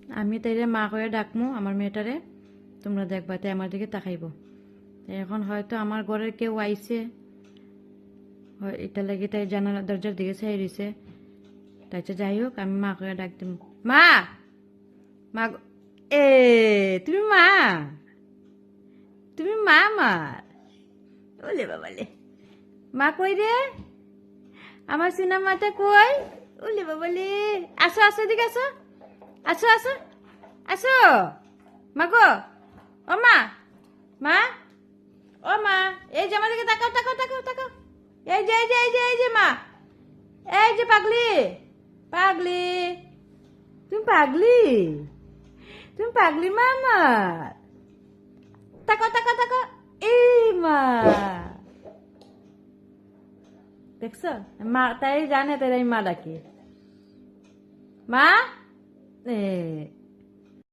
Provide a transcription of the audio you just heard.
আমি তাইরে মা করে ডাকমু আমার মেয়েটারে, তোমরা দেখবা তাই আমার দিকে তাকাইব। এখন হয়তো আমার ঘরের কেউ আইছে, এটা লাগে তাই জানালা দরজার দিকে চাই রইছে। তাই যাই হোক, আমি মা করে ডাক দিব। মা, মা এ তুমি মা, তুমি মা আমার। ওলে বাবালে, মা কই রে, আমার সিনা মাটা কই? ওলে বাবালে, আসো আসো এদিকে আসো, আসো আসো আসো। মা গো, ও মা, মা, ও মা, এই যে আমার দিকে তাকাও তাকাও তাকাও তাকাও। এই যে এই যে এই যে এই যে মা, এই যে পাগলি, পাগলি, তুমি পাগলি, তুমি পাগলি মা আমার। তাকাও তাকাও তাকাও, এই মা, দেখছো মা, তাই জানে তাই আমি মা ডাকি। মা, এ